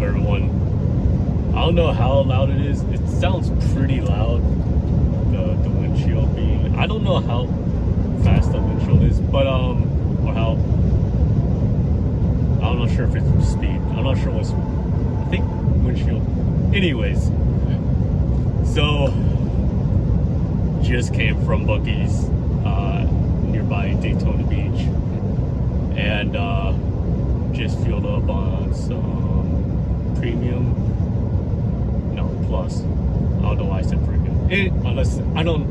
up, everyone? I don't know how loud it is. It sounds pretty loud, the windshield being... I don't know how fast the windshield is, but, or how... I'm not sure if it's speed. I'm not sure what's... I think windshield... Anyways. So, just came from Buc-ee's, nearby Daytona Beach. And, just filled up on some premium, no, plus. I don't know why I said premium.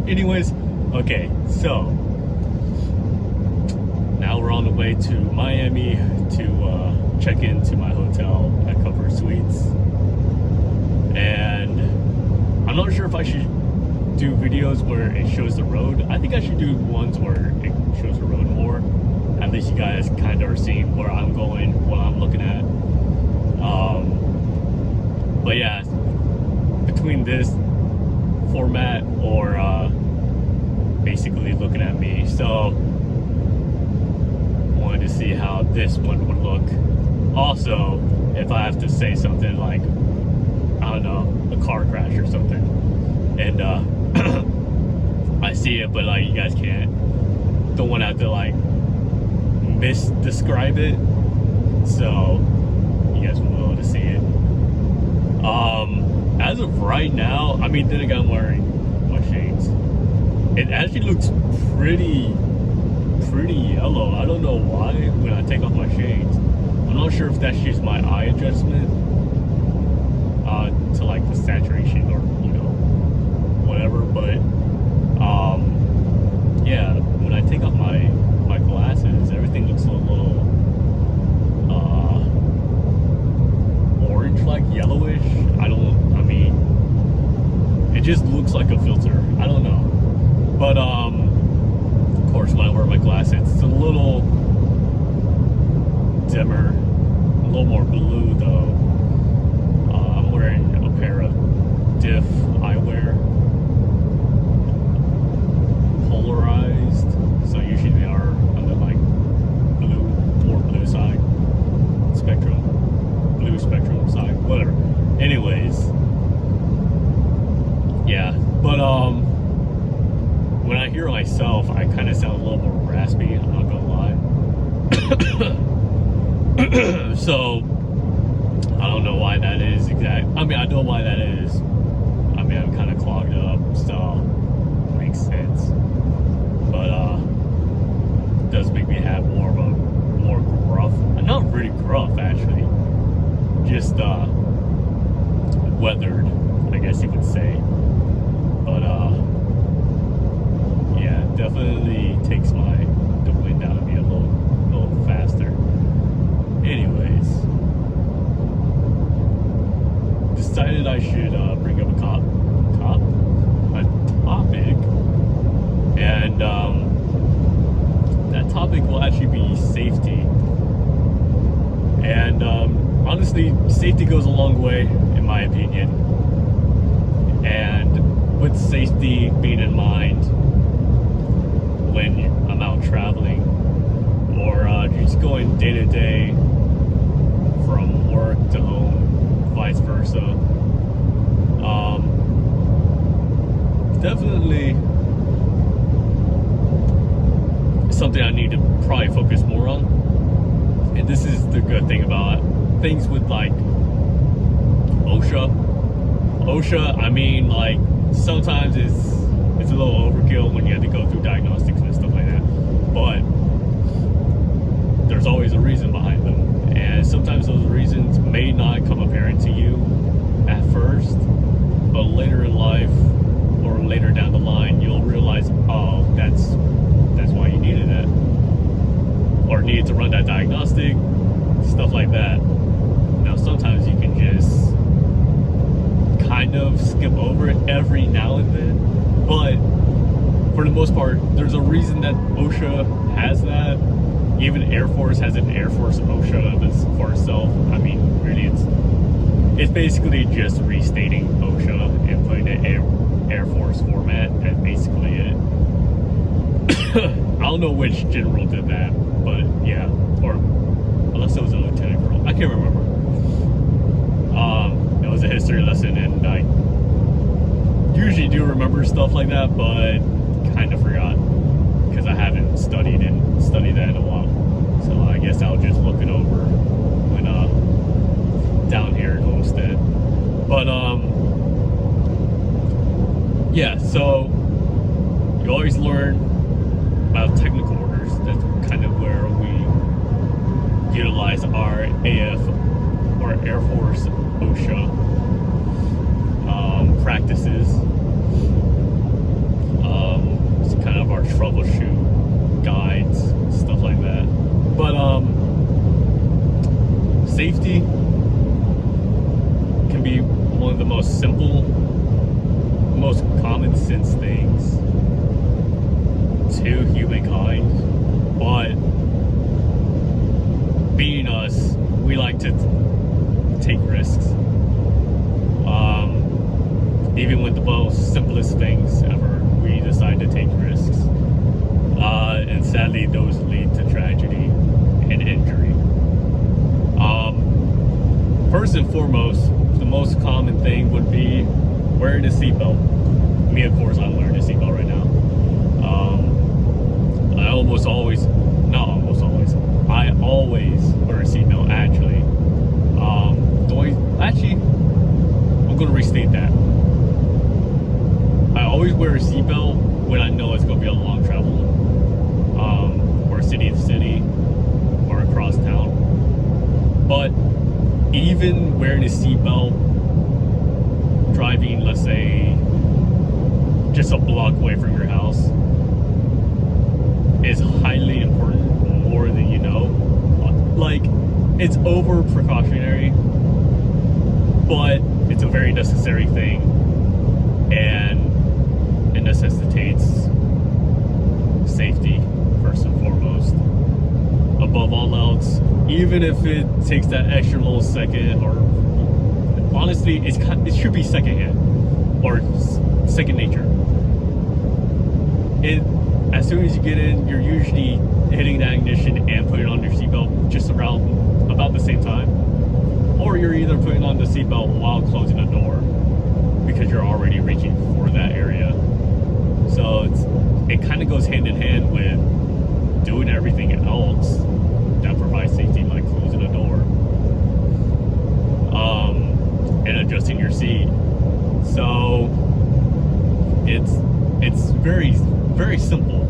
Anyways, okay, so now we're on the way to Miami to check into my hotel at Comfort Suites. And I'm not sure if I should do videos where it shows the road. I think I should do ones where it shows the road more. At least you guys kind of are seeing where I'm going, what I'm looking at. But yeah, between this format or basically looking at me. So, wanted to see how this one would look. Also, if I have to say something like, I don't know, a car crash or something. And I see it, but like you guys can't. Don't want to have to like misdescribe it, so you guys will be able to see it. As of right now, I mean, then again, I'm wearing my shades. It actually looks pretty yellow. I don't know why when I take off my shades. I'm not sure if that's just my eye adjustment to like the saturation or whatever, but yeah, when I take off my glasses, everything looks a little orange, like yellowish. I mean, it just looks like a filter. I don't know. But of course, when I wear my glasses, it's a little dimmer, a little more blue though. I'm wearing a pair of diff eyewear, polarized, so usually they are on the like blue side, blue spectrum side, whatever. Anyways, yeah, but when I hear myself, I kind of sound a little more raspy, I'm not gonna lie. So I don't know why that is exactly. I mean, I know why that is. I mean, I'm kind of clogged up, so it makes sense. But it does make me have more gruff, not really gruff actually, just weathered, I guess you could say. But yeah, definitely takes the wind out of me a little faster. Anyways, decided I should bring up a topic, and that topic will actually be safety. And honestly, safety goes a long way, in my opinion. And with safety being in mind, when I'm out traveling or just going day to day from work to home, vice versa, definitely something I need to probably focus more on. And this is the good thing about things with like OSHA, I mean, like sometimes it's a little overkill when you have to go through diagnostics and stuff like that, but there's always a reason behind them, and sometimes those reasons may not come apparent to you at first, but later in life or later down the line you'll realize, oh, that's why you needed that, or needed to run that diagnostic, stuff like that. Now sometimes you can just kind of skip over it every now and then, but for the most part, there's a reason that OSHA has that. Even Air Force has an Air Force OSHA for itself. I mean, really, it's basically just restating OSHA and putting it in Air Force format. That's basically it. I don't know which general did that, but yeah, or unless it was a lieutenant colonel, I can't remember. It was a history lesson, and I usually do remember stuff like that, but kind of forgot because I haven't studied that in a while. So I guess I'll just look it over when down here at Homestead. But yeah, so you always learn about technical orders. That's kind of where we utilize our AF or Air Force OSHA practices. It's kind of our troubleshoot guides, stuff like that. But safety can be one of the most simple, most common sense things to humankind, but being us, we like to take risks. Even with the most simplest things ever, we decide to take risks. And sadly, those lead to tragedy and injury. First and foremost, the most common thing would be wearing a seatbelt. Me, of course, I'm wearing a seatbelt right now. I always wear a seatbelt, actually. I'm going to restate that. I always wear a seatbelt when I know it's going to be a long travel, or city to city, or across town. But even wearing a seatbelt, driving, let's say, just a block away from your house, is highly important, more than you know. Like, it's over precautionary, but it's a very necessary thing, and it necessitates safety first and foremost. Above all else, even if it takes that extra little second, or honestly, it should be secondhand or second nature. As soon as you get in, you're usually hitting that ignition and putting on your seatbelt just around about the same time, or you're either putting on the seatbelt while closing the door because you're already reaching for that area. So it kind of goes hand in hand with doing everything else that provides safety, like closing a door, and adjusting your seat. So it's very, very simple.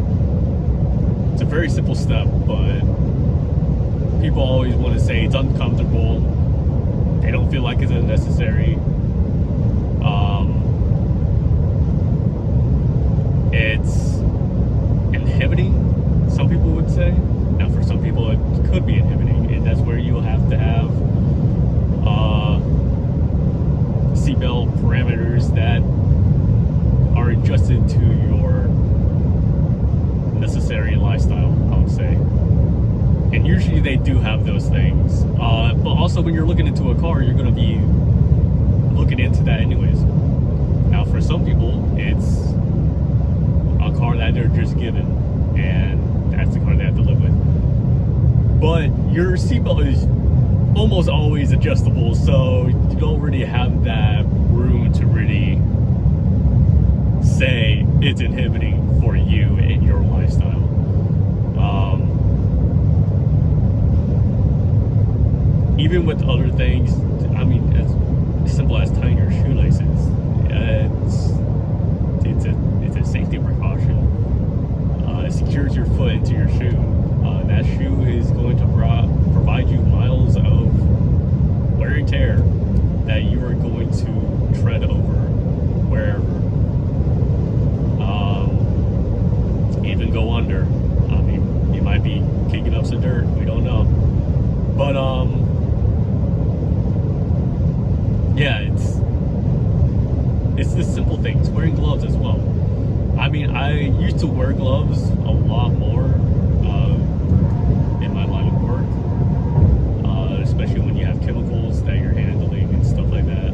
It's a very simple step, but people always want to say it's uncomfortable. They don't feel like it's unnecessary. It's inhibiting, some people would say. Now, for some people, it could be inhibiting, and that's where you'll have to have seatbelt parameters that are adjusted to your necessary lifestyle, I would say. And usually they do have those things. But also, when you're looking into a car, you're going to be looking into that anyways. Now, for some people, it's a car that they're just given, and that's the car they have to live with. But your seatbelt is almost always adjustable, so you don't really have that room to really say it's inhibiting for you and your lifestyle. Even with other things, I mean, as simple as tying your shoelaces, it's a safety precaution. It secures your foot into your shoe. That shoe is going to provide you miles of wear and tear that you are going to tread over wherever. Even go under. I mean, you might be kicking up some dirt. We don't know. But yeah, it's the simple things. Wearing gloves as well. I mean, I used to wear gloves a lot more in my line of work, especially when you have chemicals that you're handling and stuff like that.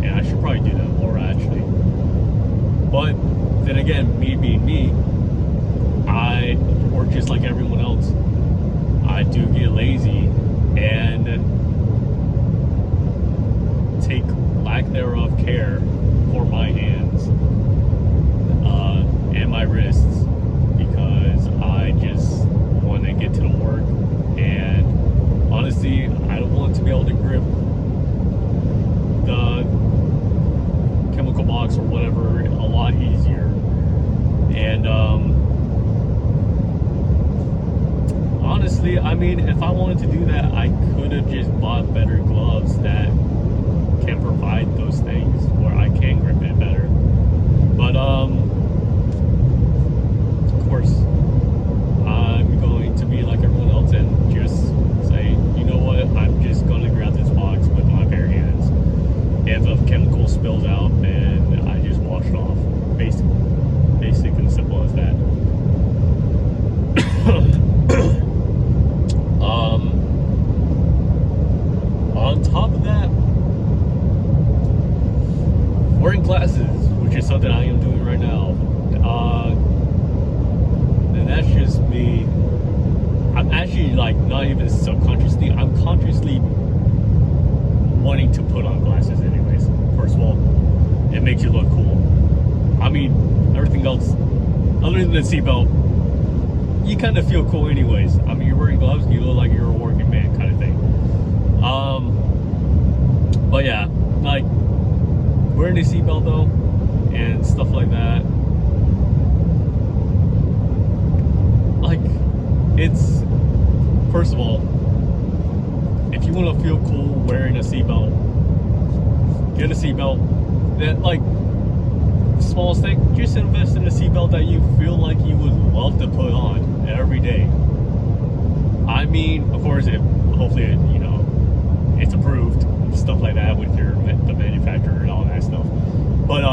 And I should probably do that more, actually. But then again, me being me, I work just like everyone else. I do get lazy and take lack thereof care for my hands and my wrists, because I just want to get to the work, and honestly I want to be able to grip the chemical box or whatever a lot easier. And honestly, I mean, if I wanted to do that, I could have just bought better gloves that can provide those things where I can grip it better. But of course, I'm going to be like everyone else and just say, you know what, I'm just going to grab this box with my bare hands. If a chemical spills out, then I just wash it off. Basic and simple as that. On top of that, wearing glasses, which is something I am doing right now. And that's just me. I'm actually like not even subconsciously, I'm consciously wanting to put on glasses anyways. First of all, it makes you look cool. I mean, everything else, other than the seatbelt, you kind of feel cool anyways. I mean, you're wearing gloves, you look like you're a working man kind of thing. But yeah, like wearing a seatbelt though, and stuff like that, like it's, first of all, if you want to feel cool wearing a seatbelt, get a seatbelt. That, like, smallest thing, just invest in a seatbelt that you feel like you would love to put on every day. I mean, of course, hopefully you know, it's approved, stuff like that with the manufacturer and all that stuff. But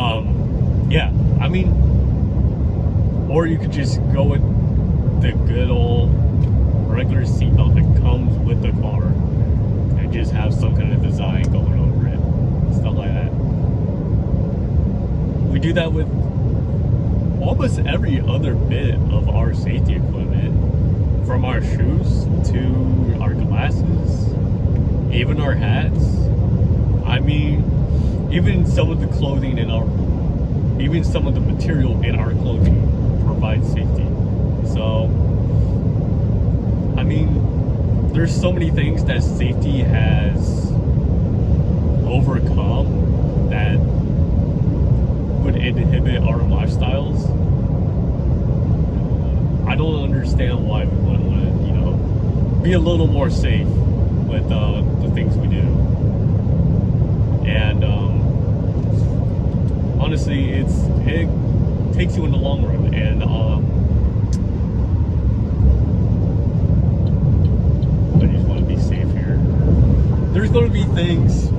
yeah, I mean, or you could just go with the good old regular seatbelt that comes with the car and just have some kind of design going over it, stuff like that. We do that with almost every other bit of our safety equipment, from our shoes to our glasses, even our hats. I mean, even some of the clothing even some of the material in our clothing provides safety. So, I mean, there's so many things that safety has overcome that would inhibit our lifestyles. I don't understand why we wouldn't want to, you know, be a little more safe with the things we do. And honestly, it takes you in the long run. And I just want to be safe here. There's going to be things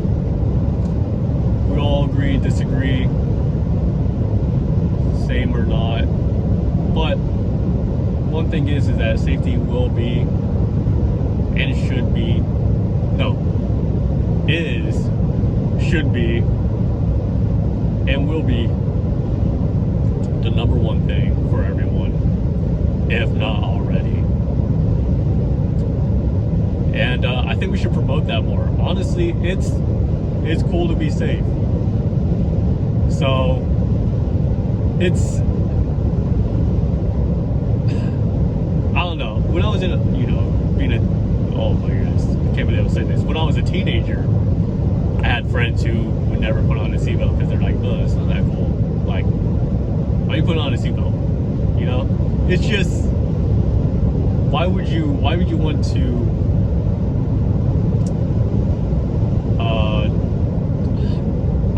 we all agree, disagree, same or not. But one thing is that safety will be, and should be, should be, and will be the number one thing for everyone, if not already. And I think we should promote that more. Honestly, it's cool to be safe. So it's, I don't know. When I was in, oh my goodness, I can't believe I was saying this. When I was a teenager, I had friends who would never put on a seatbelt because they're like, oh, it's not that cool. Like, why are you putting on a seatbelt? You know, it's just, why would you want to, I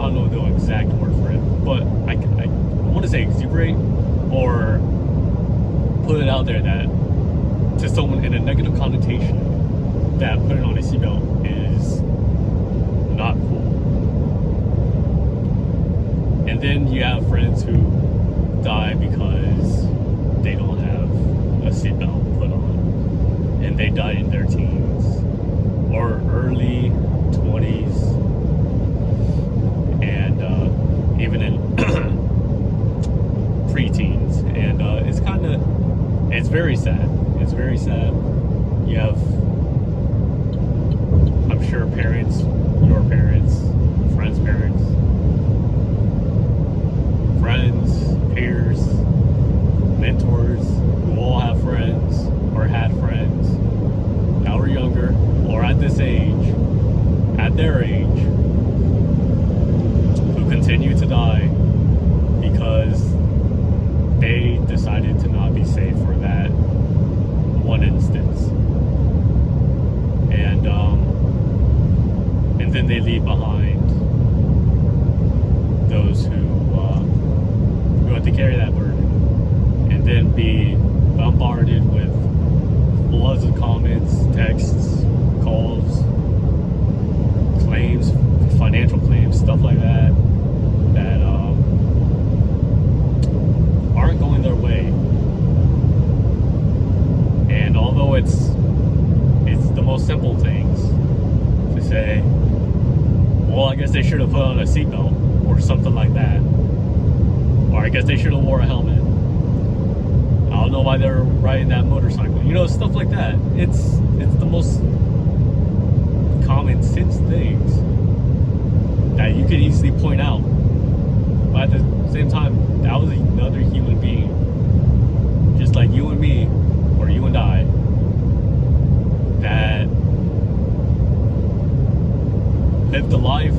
don't know the exact word for it, but I want to say exuberate or put it out there that to someone in a negative connotation that putting on a seatbelt is not cool. And then you have friends who die because they don't have a seatbelt put on, and they die in their teens or early 20s, and even in preteens, and it's very sad. It's very sad. You have parents, your parents, friends' parents, friends, peers, mentors who all have friends or had friends that were younger or at this age, at their age, who continue to die because they decided to not be safe for that one instance. And then they leave behind those who have to carry that burden and then be bombarded with floods of comments, texts, calls, claims, financial claims, stuff like that, that aren't going their way. And although it's the most simple things to say, well, I guess they should have put on a seatbelt or something like that, or I guess they should have wore a helmet. I don't know why they were riding that motorcycle. You know, stuff like that. It's the most common sense things that you could easily point out. But at the same time, that was another human being, just like you and me, or you and I, that lived a life,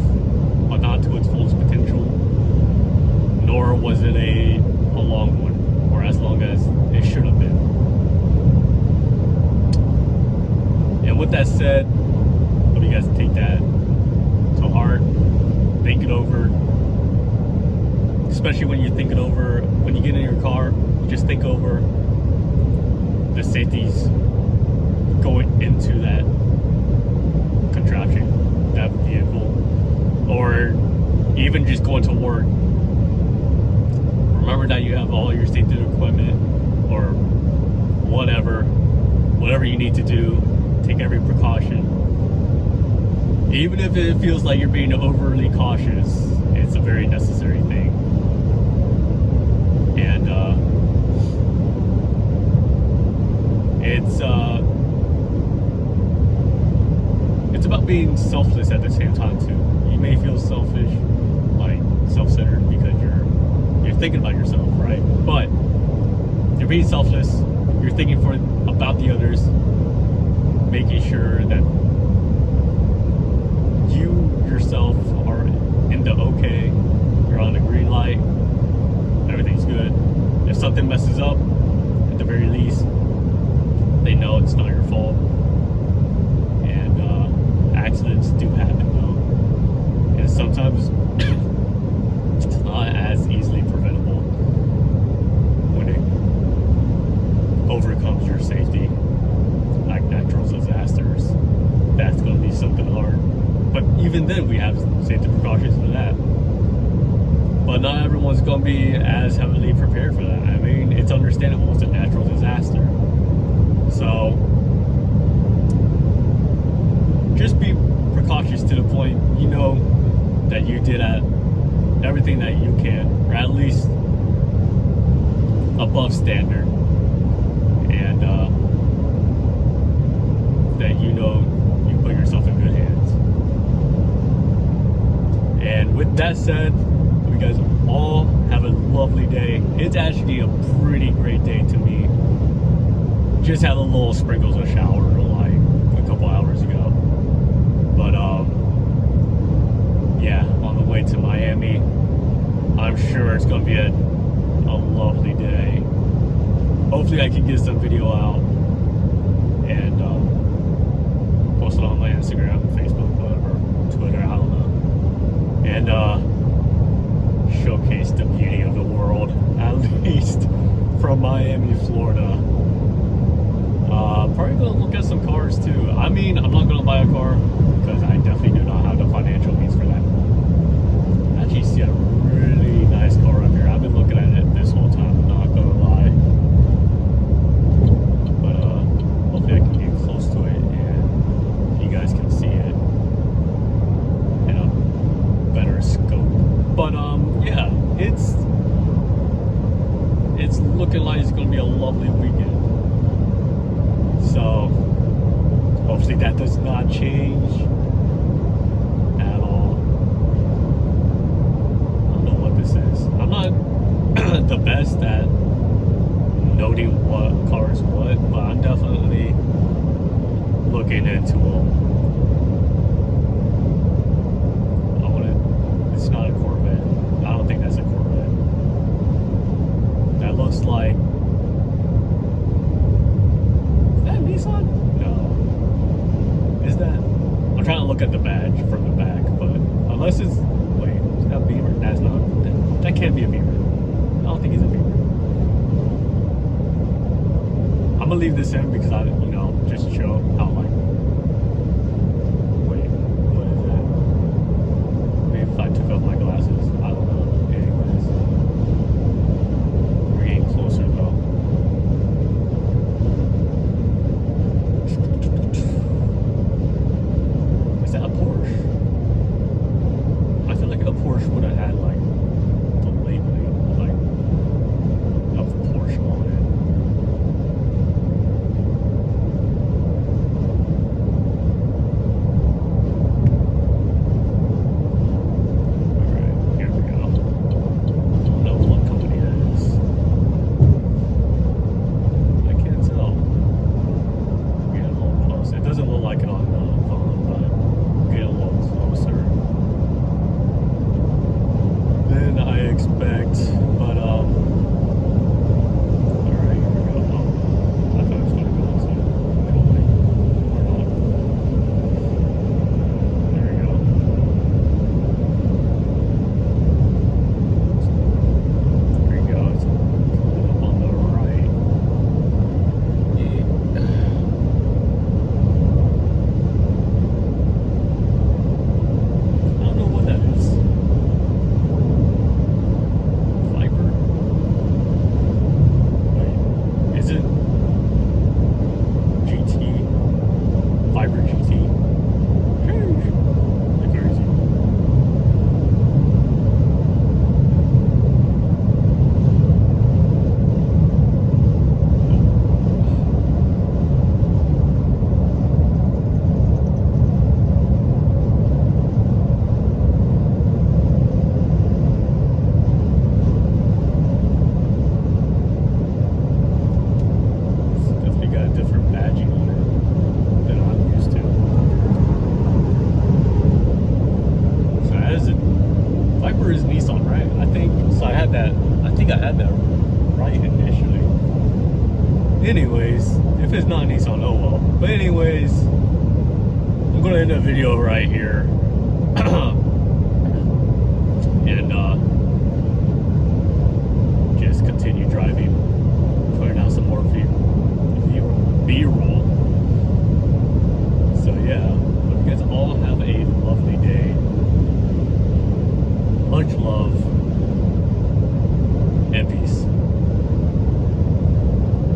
but not to its fullest potential. Nor was it a long one, or as long as it should have been. And with that said, I hope you guys take that to heart, think it over. Especially when you think it over, when you get in your car, just think over the safeties going into that contraption, that vehicle, or even just going to work. Remember that you have all your safety equipment, or whatever you need to do. Take every precaution. Even if it feels like you're being overly cautious, it's a very necessary thing. And it's about being selfless at the same time too. You may feel selfish, like self-centered, because you're thinking about yourself, right? But you're being selfless. You're thinking about the others, making sure that you yourself are in the okay. You're on the green light. Everything's good. If something messes up, at the very least, they know it's not your fault. And accidents do happen though. And sometimes it's not as easily preventable when it overcomes your safety, like natural disasters. That's going to be something hard. But even then, we have safety precautions for that. But not everyone's going to be as heavily prepared for that. I mean, it's understandable. It's a natural disaster. So, just be precautious to the point you know that you did everything that you can, or at least above standard. And that you know you put yourself in good hands. And with that said, you guys all have a lovely day. It's actually a pretty great day to me. Just had a little sprinkles of shower like a couple hours ago. But yeah, on the way to Miami, I'm sure it's gonna be a lovely day. Hopefully I can get some video out and post it on my Instagram, Facebook, whatever, Twitter, I don't know. And showcase the beauty of the world, at least from Miami, Florida. Probably gonna look at some cars too. I mean, I'm not gonna buy a car because I definitely do not have the financial means for that. I actually see a really nice car up here. I've been looking at it this whole time, I'm not gonna lie. But hopefully I can get close to it and you guys can see it in a better scope. But yeah, it's looking like it's gonna be a lovely weekend. So hopefully that does not change. best at noting what car is what, but I'm definitely looking into them. It's not a Corvette. I don't think that's a Corvette. That looks like, is that a Nissan? No. Is that? I'm trying to look at the badge from the back, but unless it's, wait, is that a Beamer? That's not. That can't be a Beamer. I don't think it's a Beamer. I'm gonna leave this in because I, just show how like. Wait, what is that? Maybe if I took off my glasses, I don't know. Anyways, we're getting closer though. Is that a Porsche? I feel like a Porsche would have had like the labeling like of Porsche on it. Alright, here we go. I don't know what company that is. I can't tell. Get a little close. It doesn't look like it on the phone, but get a little closer than I expect. But alright, here we go. Oh, I thought it was gonna go into the middle lane. Or not. There we go. There we go. It's up on the right. I don't know what that is. Viper? Wait, is it GT? Viper GT? Sheesh. That's crazy. It's definitely got a different badging on it than I'm used to. So as a Viper is Nissan, right? I think so. I think I had that right initially. Anyways, if it's not Nissan, oh well. But anyways, I'm gonna end the video right here. And just continue driving, putting out some more B-roll. So yeah, hope you guys all have a lovely day. Much love.